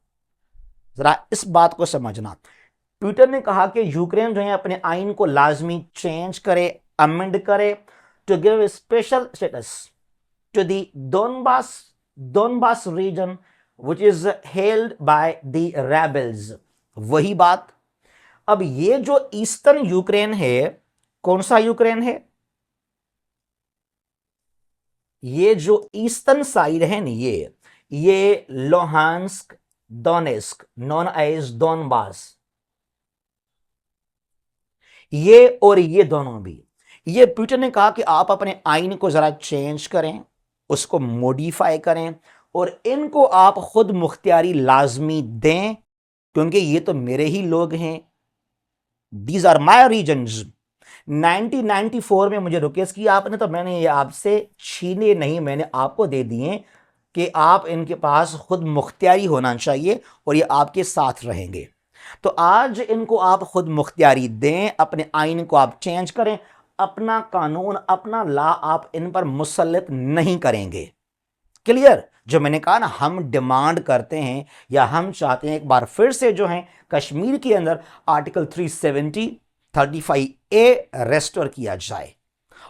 जरा इस बात को समझना, पुतिन ने कहा कि यूक्रेन जो है अपने आइन को लाजमी चेंज करे, अमेंड करे, to give special status to the Donbas region which is held by the rebels। वही बात। अब ये जो ईस्टर्न यूक्रेन है, कौन सा यूक्रेन है? ये जो ईस्टर्न साइड है ना, ये लोहांस्क, दोनेस्क, नॉन एज डोनबास, ये और ये दोनों भी, ये पुतिन ने कहा कि आप अपने आइन को जरा चेंज करें, उसको मॉडिफाई करें, और इनको आप खुद मुख्तियारी लाजमी दें, क्योंकि ये तो मेरे ही लोग हैं, दीज आर माई रीजन्स। 1994 में मुझे रिक्वेस्ट किया आपने, तो मैंने ये आपसे छीने नहीं, मैंने आपको दे दिए कि आप इनके पास खुद मुख्तियारी होना चाहिए और ये आपके साथ रहेंगे। तो आज इनको आप खुद मुख्तियारी दें, अपने आइन को आप चेंज करें, अपना कानून, अपना लॉ आप इन पर मुसल्लत नहीं करेंगे। क्लियर? जो मैंने कहा ना, हम डिमांड करते हैं या हम चाहते हैं एक बार फिर से जो है कश्मीर के अंदर आर्टिकल 370 35A रेस्टोर किया जाए।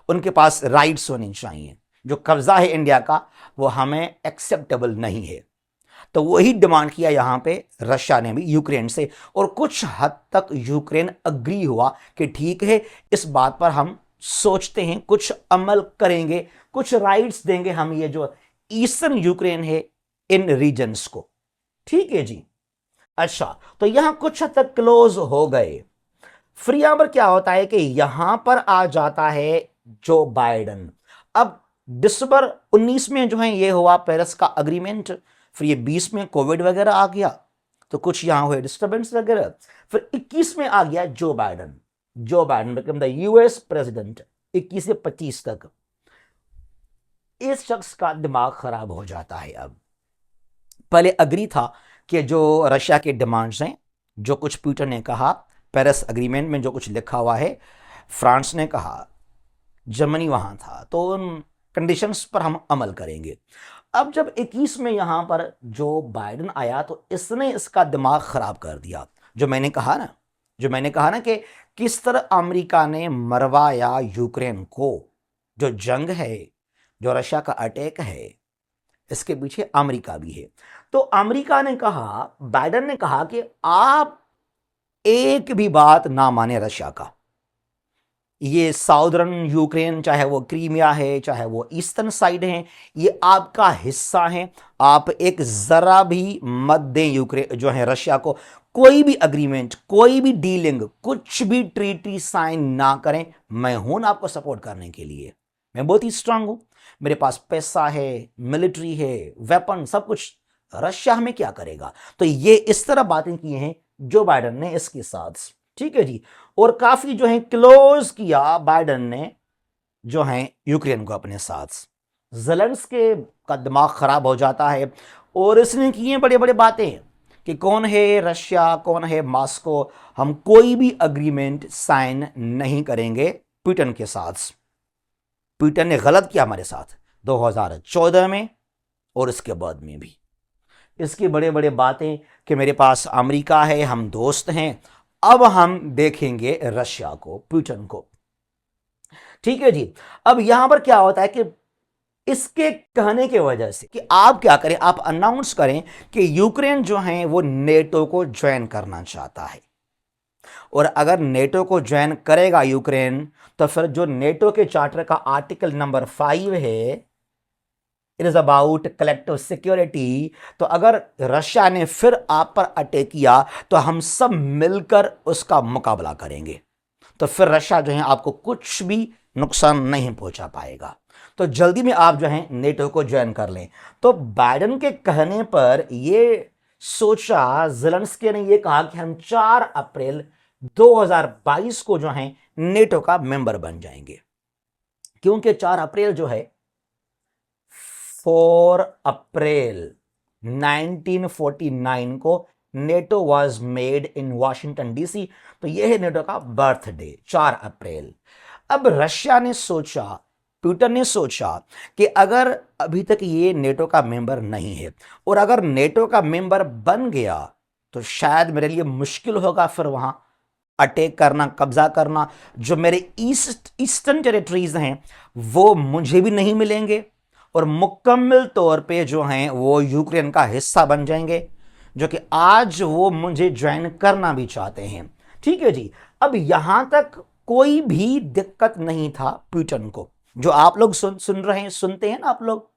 उनके पास राइट्स होने चाहिए। जो कब्जा है इंडिया का वो हमें एक्सेप्टेबल नहीं है। तो वही डिमांड किया यहां पे रशिया ने भी यूक्रेन से, और कुछ हद तक यूक्रेन अग्री हुआ कि ठीक है, इस बात पर हम सोचते हैं, कुछ अमल करेंगे, कुछ राइट्स देंगे हम ये जो ईस्टर्न यूक्रेन है इन रीजन्स को। ठीक है जी। अच्छा, तो यहां कुछ हद तक क्लोज हो गए। फिर यहां पर क्या होता है कि यहां पर आ जाता है जो बाइडन। अब दिसंबर 19 में जो है ये हुआ पेरिस का अग्रीमेंट, फिर ये 20 में कोविड वगैरह आ गया तो कुछ यहां हुए डिस्टर्बेंस वगैरह, फिर 21 में आ गया जो बाइडन। जो Biden become the US president 21 से 25 तक। इस शख्स का दिमाग खराब हो जाता है। अब पहले अग्री था कि जो रशिया के डिमांड्स हैं, जो कुछ पुतिन ने कहा पेरिस अग्रीमेंट में जो कुछ लिखा हुआ है, फ्रांस ने कहा, जर्मनी वहां था, तो उन कंडीशंस पर हम अमल करेंगे। अब जब 21 में यहां पर जो बाइडन आया तो इसने इसका दिमाग खराब कर दिया। जो मैंने कहा ना कि किस तरह अमेरिका ने मरवाया यूक्रेन को। जो जंग है, जो रशिया का अटैक है, इसके पीछे अमेरिका भी है। तो अमेरिका ने कहा, बाइडन ने कहा कि आप एक भी बात ना माने रशिया का। ये साउदर्न यूक्रेन, चाहे वो क्रीमिया है, चाहे वो ईस्टर्न साइड है, ये आपका हिस्सा है। आप एक जरा भी मत दें यूक्रेन जो है रशिया को। कोई भी अग्रीमेंट, कोई भी डीलिंग, कुछ भी ट्रीटी साइन ना करें। मैं हूं ना आपको सपोर्ट करने के लिए, मैं बहुत ही स्ट्रांग हूं, मेरे पास पैसा है, मिलिट्री है, वेपन, सब कुछ। रशिया हमें क्या करेगा? तो ये इस तरह बातें की हैं जो बाइडन ने इसके साथ। ठीक है जी। और काफी जो है क्लोज किया बाइडन ने जो है यूक्रेन को अपने साथ। ज़ेलेंस्की का दिमाग खराब हो जाता है और इसने किए बड़े बड़े बातें कि कौन है रशिया, कौन है मॉस्को, हम कोई भी अग्रीमेंट साइन नहीं करेंगे पुतिन के साथ। पुतिन ने गलत किया हमारे साथ 2014 में और इसके बाद में भी। इसकी बड़े बड़े बातें कि मेरे पास अमेरिका है, हम दोस्त हैं। अब हम देखेंगे रशिया को, पुतिन को। ठीक है जी। अब यहां पर क्या होता है कि इसके कहने की वजह से कि आप क्या करें, आप अनाउंस करें कि यूक्रेन जो है वो नेटो को ज्वाइन करना चाहता है। और अगर नेटो को ज्वाइन करेगा यूक्रेन, तो फिर जो नेटो के चार्टर का आर्टिकल नंबर 5 है, it is about collective security, तो अगर रशिया ने फिर आप पर अटैक किया तो हम सब मिलकर उसका मुकाबला करेंगे। तो फिर रशिया जो है आपको कुछ भी नुकसान नहीं पहुंचा पाएगा। तो जल्दी में आप जो है नेटो को ज्वाइन कर लें। तो बाइडन के कहने पर ये सोचा, ज़ेलेंस्की ने ये कहा कि हम 4 अप्रैल 2022 को जो है नेटो का मेंबर बन जाएंगे। क्योंकि 4 अप्रैल जो है 4 अप्रैल 1949 को NATO was made in Washington DC. तो यह है नेटो का बर्थडे, 4 अप्रैल। अब रशिया ने सोचा, पुतिन ने सोचा कि अगर अभी तक ये नेटो का मेंबर नहीं है और अगर नेटो का मेंबर बन गया तो शायद मेरे लिए मुश्किल होगा फिर वहां अटैक करना, कब्जा करना। जो मेरे ईस्टर्न टेरिटरीज हैं वो मुझे भी नहीं मिलेंगे और मुकम्मल तौर पे जो हैं वो यूक्रेन का हिस्सा बन जाएंगे, जो कि आज वो मुझे ज्वाइन करना भी चाहते हैं। ठीक है जी। अब यहां तक कोई भी दिक्कत नहीं था पुतिन को। जो आप लोग सुन रहे हैं, सुनते हैं ना आप लोग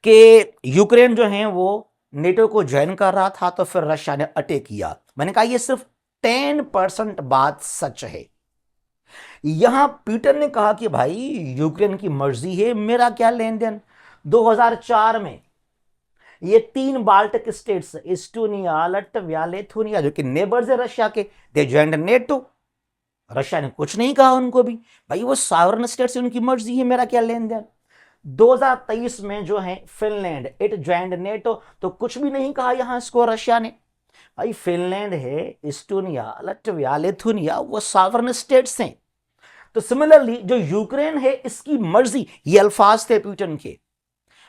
कि यूक्रेन जो है वो नेटो को ज्वाइन कर रहा था तो फिर रशिया ने अटैक किया। मैंने कहा ये सिर्फ 10% बात सच है। यहां पुतिन ने कहा कि भाई यूक्रेन की मर्जी है, मेरा क्या लेन देन। 2004 में ये 3 Baltic states, Estonia, Latvia, Lithuania, जो कि नेबर्स है रशिया के, दे ज्वाइंड नेटो। रशिया ने कुछ नहीं कहा उनको भी, भाई वो सॉवरेन स्टेट से, उनकी मर्जी है, मेरा क्या लेन देन। 2023 में जो है फिनलैंड, इट ज्वाइंड नेटो, तो कुछ भी नहीं कहा यहां इसको रशिया ने। भाई फिनलैंड है, इस्टोनिया, लटविया, लिथुनिया, वो सॉवरेन स्टेट्स हैं। तो सिमिलरली जो यूक्रेन है इसकी मर्जी, ये अल्फाज थे पुतिन के,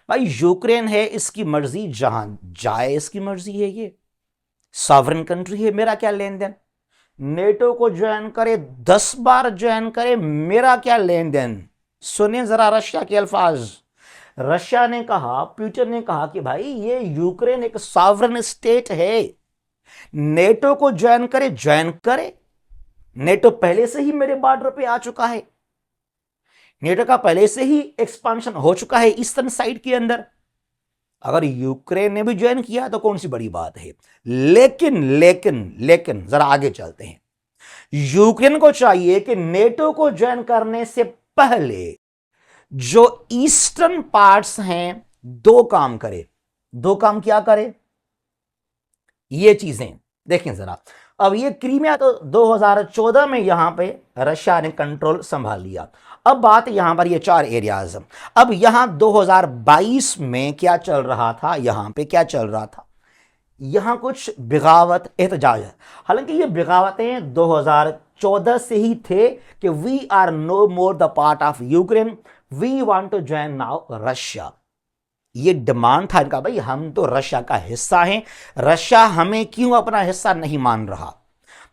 भाई यूक्रेन है इसकी मर्जी, जहां जाए इसकी मर्जी है, ये सॉवरेन कंट्री है, मेरा क्या लेन देन। नेटो को ज्वाइन करे, 10 बार ज्वाइन करे, मेरा क्या लेन देन। सुने जरा रशिया के अल्फाज। रशिया ने कहा, पुतिन ने कहा कि भाई ये यूक्रेन एक सॉवरेन स्टेट है, नेटो को ज्वाइन करे, ज्वाइन करे। नेटो पहले से ही मेरे बॉर्डर पे आ चुका है, नेटो का पहले से ही एक्सपांशन हो चुका है ईस्टर्न साइड के अंदर। अगर यूक्रेन ने भी ज्वाइन किया तो कौन सी बड़ी बात है। लेकिन लेकिन लेकिन जरा आगे चलते हैं। यूक्रेन को चाहिए कि नेटो को ज्वाइन करने से पहले जो ईस्टर्न पार्ट्स हैं, दो काम करे। दो काम क्या करे, ये चीजें देखें जरा। अब ये क्रीमिया तो 2014 में यहां पे रशिया ने कंट्रोल संभाल लिया। अब बात यहां पर ये 4 एरियाज। अब यहां 2022 में क्या चल रहा था, यहां पे क्या चल रहा था, यहां कुछ बगावत एहतजाज है। हालांकि ये बगावतें 2014 से ही थे कि we are no more the part of Ukraine, we want to join now Russia. ये डिमांड था इनका, भाई हम तो रशिया का हिस्सा हैं, रशिया हमें क्यों अपना हिस्सा नहीं मान रहा।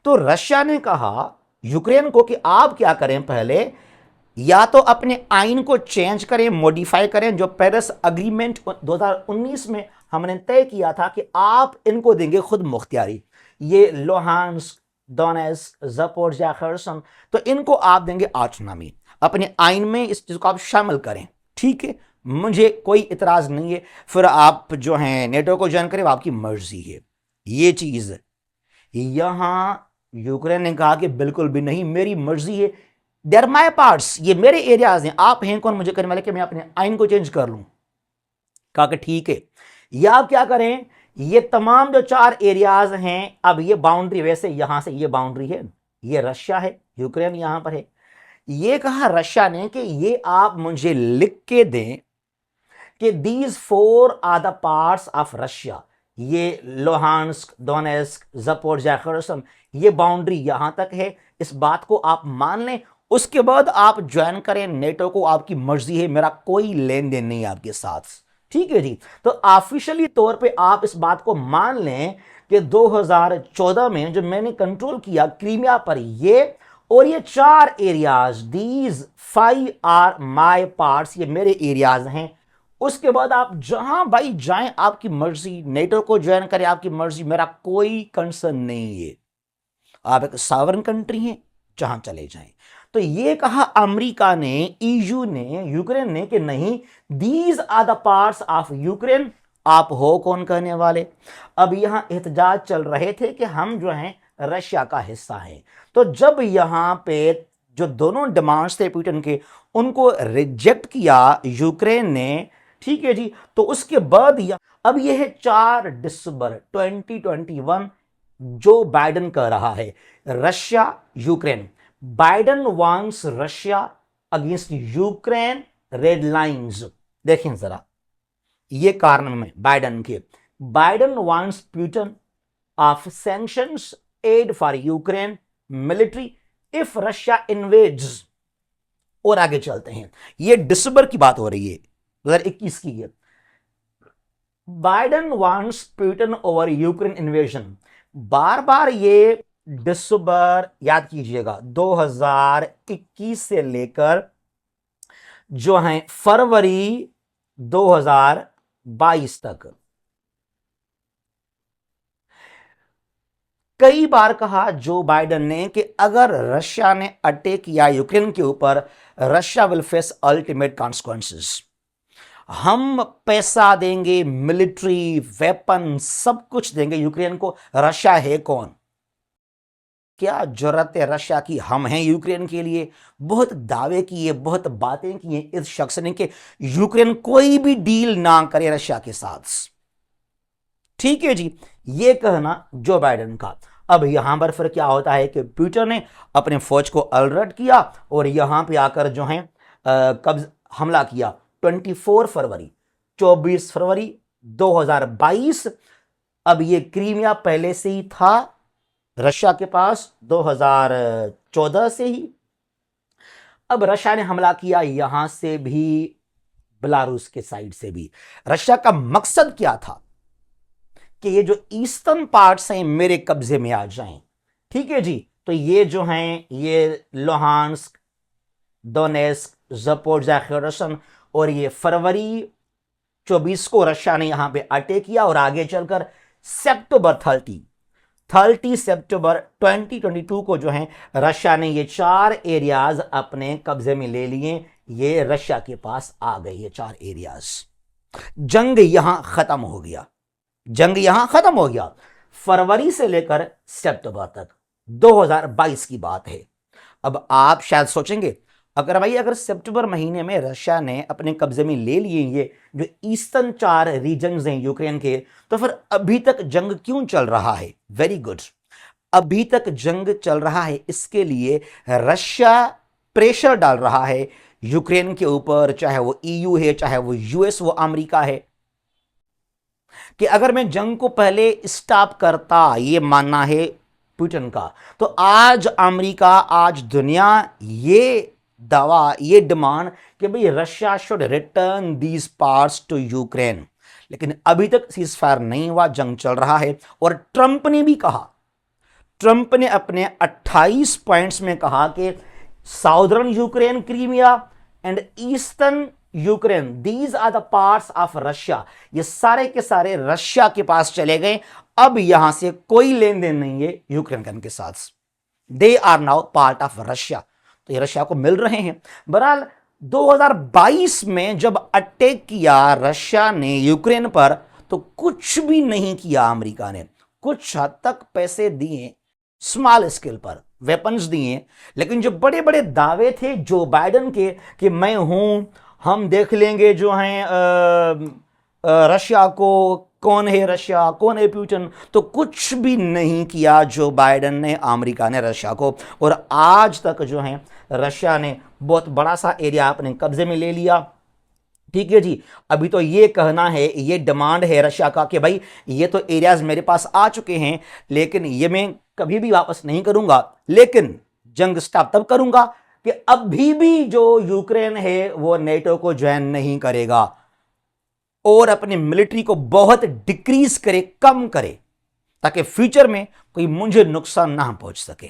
तो रशिया ने कहा यूक्रेन को कि आप क्या करें, पहले या तो अपने आइन को चेंज करें, मॉडिफाई करें, जो पेरिस अग्रीमेंट 2019 में हमने तय किया था कि आप इनको देंगे खुद मुख्तियारी, ये लोहांस्क, दोनेत्स्क, ज़पोरिज़िया, खर्सन, तो इनको आप देंगे ऑटोनॉमी, अपने आइन में इस चीज को आप शामिल करें। ठीक है, मुझे कोई इतराज नहीं है, फिर आप जो हैं नेटो को ज्वाइन करें, आपकी मर्जी है। ये चीज यहां यूक्रेन ने कहा कि बिल्कुल भी नहीं, मेरी मर्जी है, देयर माय पार्ट्स, ये मेरे एरियाज हैं, आप हैं कौन मुझे करने वाले कि मैं अपने आइन को चेंज कर लूं। कहा कि ठीक है, या आप क्या करें, ये तमाम जो 4 एरियाज हैं, अब ये बाउंड्री, वैसे यहां से ये बाउंड्री है, ये रशिया है, यूक्रेन यहां पर है। ये कहा रशिया ने कि ये आप मुझे लिख के दें कि these 4 are the parts of Russia, ये लोहांस्क, दोनेत्स्क, ज़पोरिज़िया, खर्सन, ये बाउंड्री यहां तक है, इस बात को आप मान लें, उसके बाद आप ज्वाइन करें नेटो को, आपकी मर्जी है, मेरा कोई लेन देन नहीं है आपके साथ। ठीक है जी, तो ऑफिशियली तौर पे आप इस बात को मान लें कि 2014 में जब मैंने कंट्रोल किया क्रीमिया पर, ये और ये 4 areas, these 5 are my parts, ये मेरे एरियाज हैं। उसके बाद आप जहां भाई जाएं, आपकी मर्जी, नेटो को ज्वाइन करें, आपकी मर्जी, मेरा कोई कंसर्न नहीं है, आप एक सॉवरेन कंट्री हैं, जहां चले जाएं। तो ये कहा अमेरिका ने, ईयू ने, यूक्रेन ने कि नहीं, these are the parts of Ukraine, आप हो कौन कहने वाले। अब यहां एहतजाज चल रहे थे कि हम जो हैं रशिया का हिस्सा हैं। तो जब यहां पे जो दोनों डिमांड्स थे पुतिन के, उनको रिजेक्ट किया यूक्रेन ने, ठीक है जी, तो उसके बाद अब यह है 4 दिसंबर 2021, जो बाइडेन कह रहा है Russia Ukraine, Biden wants Russia against Ukraine, red lines. देखें जरा ये कारण में बाइडेन के, Biden wants Putin of sanctions aid for Ukraine military if Russia invades. और आगे चलते हैं, ये दिसंबर की बात हो रही है, 2021 की है। Biden wants Putin over Ukraine invasion, बार बार ये दिसंबर याद कीजिएगा, 2021 से लेकर जो है फरवरी 2022 तक कई बार कहा जो बाइडेन ने कि अगर रशिया ने अटैक किया यूक्रेन के ऊपर, Russia will face ultimate consequences, हम पैसा देंगे, मिलिट्री, वेपन, सब कुछ देंगे यूक्रेन को। रशिया है कौन, क्या जरूरत है रशिया की, हम हैं यूक्रेन के लिए। बहुत दावे किए, बहुत बातें की इस शख्स ने कि यूक्रेन कोई भी डील ना करे रशिया के साथ। ठीक है जी, ये कहना जो बाइडेन का। अब यहां पर फिर क्या होता है कि पुतिन ने अपने फौज को अलर्ट किया और यहां पे आकर जो है कब हमला किया, 24 फरवरी 2022। अब ये क्रीमिया पहले से ही था रशिया के पास 2014 से ही। अब रशिया ने हमला किया यहां से भी, बेलारूस के साइड से भी। रशिया का मकसद क्या था कि ये जो ईस्टर्न पार्ट्स हैं मेरे कब्जे में आ जाएं। ठीक है जी, तो ये जो हैं ये लोहांस्क, दोनेस्क, ज़पोरिज़्या, खर्सन, और ये फरवरी 24 को रशिया ने यहां पे अटैक किया और आगे चलकर सितंबर 30 सितंबर 2022 को जो है रशिया ने ये 4 एरियाज अपने कब्जे में ले लिए। ये रशिया के पास आ गए ये 4 एरियाज। जंग यहां खत्म हो गया, जंग यहां खत्म हो गया। फरवरी से लेकर सितंबर तक 2022 की बात है। अब आप शायद सोचेंगे अगर सितंबर महीने में रशिया ने अपने कब्जे में ले लिए ये जो ईस्टर्न 4 रीजन्स हैं यूक्रेन के, तो फिर अभी तक जंग क्यों चल रहा है? वेरी गुड, अभी तक जंग चल रहा है इसके लिए रशिया प्रेशर डाल रहा है यूक्रेन के ऊपर, चाहे वो ईयू है, चाहे वो यूएस, वो अमेरिका है, कि अगर मैं जंग को पहले स्टॉप करता, ये मानना है पुतिन का, तो आज अमेरिका, आज दुनिया ये दावा, ये डिमांड कि भाई Russia should return these parts to Ukraine. लेकिन अभी तक सीज फायर नहीं हुआ, जंग चल रहा है। और ट्रंप ने भी कहा, ट्रंप ने अपने 28 पॉइंट्स में कहा कि southern Ukraine, Crimea and eastern Ukraine, these are the parts of Russia, ये सारे के सारे रशिया के पास चले गए। अब यहां से कोई लेन देन नहीं है यूक्रेन के साथ, they are now part of Russia, तो ये रशिया को मिल रहे हैं। बहरहाल 2022 में जब अटैक किया रशिया ने यूक्रेन पर, तो कुछ भी नहीं किया अमेरिका ने। कुछ हद तक पैसे दिए, स्मॉल स्केल पर वेपन्स दिए, लेकिन जो बड़े बड़े दावे थे जो बाइडेन के कि मैं हूं, हम देख लेंगे जो हैं रशिया को, कौन है रशिया, कौन है पुतिन, तो कुछ भी नहीं किया जो बाइडेन ने, अमेरिका ने रशिया को। और आज तक जो है रशिया ने बहुत बड़ा सा एरिया अपने कब्जे में ले लिया। ठीक है जी, अभी तो ये कहना है, ये डिमांड है रशिया का कि भाई ये तो एरियाज मेरे पास आ चुके हैं, लेकिन ये मैं कभी भी वापस नहीं करूंगा, लेकिन जंग स्टॉप तब करूंगा कि अभी भी जो यूक्रेन है वो नेटो को ज्वाइन नहीं करेगा और अपनी मिलिट्री को बहुत डिक्रीज करे, कम करे, ताकि फ्यूचर में कोई मुझे नुकसान ना पहुंच सके।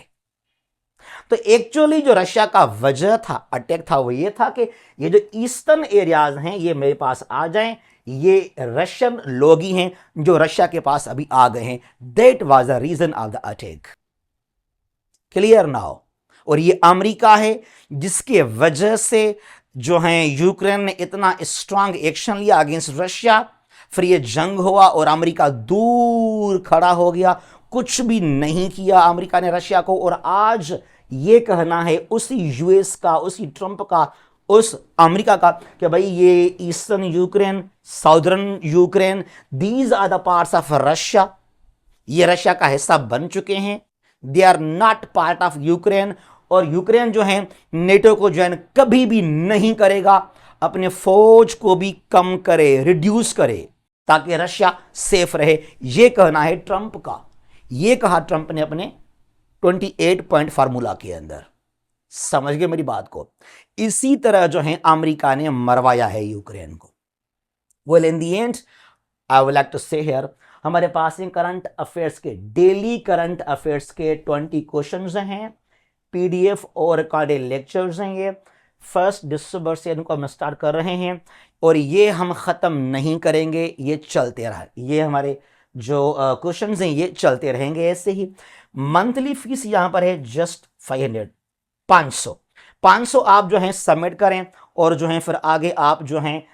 तो एक्चुअली जो रशिया का वजह था, अटैक था, वो ये था कि ये जो ईस्टर्न एरियाज हैं ये मेरे पास आ जाएं, ये रशियन लोग ही हैं जो रशिया के पास अभी आ गए हैं। That was the reason of the attack. Clear now? और ये अमेरिका है जिसके वजह से जो है यूक्रेन ने इतना स्ट्रांग एक्शन लिया अगेंस्ट रशिया, फिर ये जंग हुआ और अमेरिका दूर खड़ा हो गया, कुछ भी नहीं किया अमेरिका ने रशिया को। और आज ये कहना है उसी यूएस का, उसी ट्रंप का, उस अमेरिका का कि भाई ये eastern Ukraine, southern Ukraine, these are the parts of Russia, ये रशिया का हिस्सा बन चुके हैं, they are not part of Ukraine. और यूक्रेन जो है नेटो को ज्वाइन कभी भी नहीं करेगा, अपने फौज को भी कम करे, रिड्यूस करे, ताकि रशिया सेफ रहे। यह कहना है ट्रंप का, यह कहा ट्रंप ने अपने 28 पॉइंट फार्मूला के अंदर। समझ गए मेरी बात को? इसी तरह जो है अमेरिका ने मरवाया है यूक्रेन को। Well in the end I would like to say here, हमारे पास इन करंट अफेयर्स के, डेली करंट अफेयर्स के 20 क्वेश्चंस हैं, पीडीएफ और रिकॉर्डेड लेक्चर्स हैं। ये 1 दिसंबर से इनको हम स्टार्ट कर रहे हैं और ये हम ख़त्म नहीं करेंगे, ये चलते रहा, ये हमारे जो क्वेश्चंस हैं ये चलते रहेंगे ऐसे ही। मंथली फीस यहाँ पर है जस्ट 500 आप जो हैं सबमिट करें और जो हैं फिर आगे आप जो हैं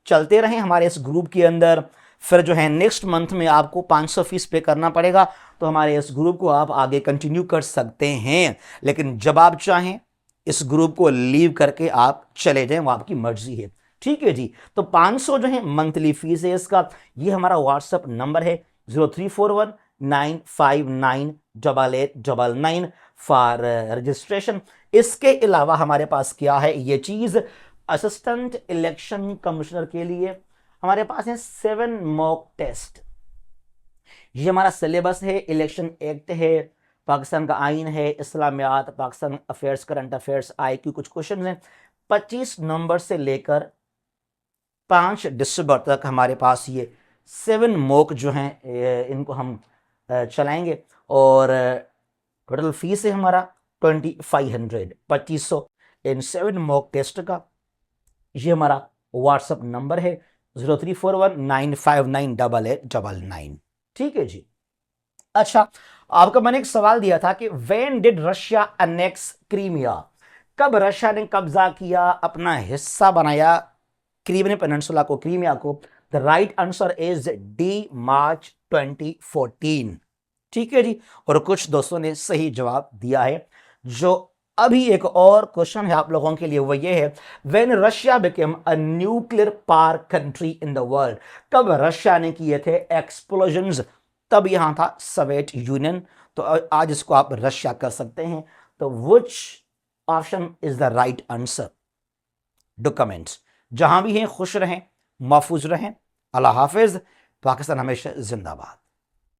चलते रहें हमारे इस ग्रुप के अंदर। फिर जो है नेक्स्ट मंथ में आपको 500 फीस पे करना पड़ेगा, तो हमारे इस ग्रुप को आप आगे कंटिन्यू कर सकते हैं, लेकिन जब आप चाहें इस ग्रुप को लीव करके आप चले जाएं, वो आपकी मर्जी है। ठीक है जी, तो 500 जो है मंथली फीस है इसका। ये हमारा व्हाट्सएप नंबर है 0341959889 फॉर रजिस्ट्रेशन। इसके अलावा हमारे पास क्या है ये चीज, असिस्टेंट इलेक्शन कमिश्नर के लिए हमारे पास है 7 मॉक टेस्ट। ये हमारा सिलेबस है, इलेक्शन एक्ट है, पाकिस्तान का आइन है, इस्लामियात, Pakistan affairs, current affairs, IQ, कुछ क्वेश्चन हैं। 25 नवंबर से लेकर 5 दिसंबर तक हमारे पास ये 7 मॉक जो हैं इनको हम चलाएंगे, और टोटल फीस है हमारा 2500, 2500 इन 7 मॉक टेस्ट का। ये हमारा व्हाट्सअप नंबर है 0341959889। ठीक है जी। अच्छा, आपको मैंने एक सवाल दिया था कि when did Russia annex Crimea, कब रशिया ने कब्जा किया, अपना हिस्सा बनाया क्रीमियन पेनिनसुला को, क्रीमिया को। The right answer is D, March 2014। ठीक है जी। और कुछ दोस्तों ने सही जवाब दिया है। जो अभी एक और क्वेश्चन है आप लोगों के लिए, वो ये है, when Russia became a nuclear power country in the world, कब रशिया ने किए थे एक्सप्लोजन्स, तब यहां था सोवियत यूनियन। तो आज इसको आप रशिया कर सकते हैं। तो which option is the right answer? Do comments. जहां भी हैं खुश रहें, महफूज रहें। अल्लाह हाफिज। पाकिस्तान हमेशा जिंदाबाद।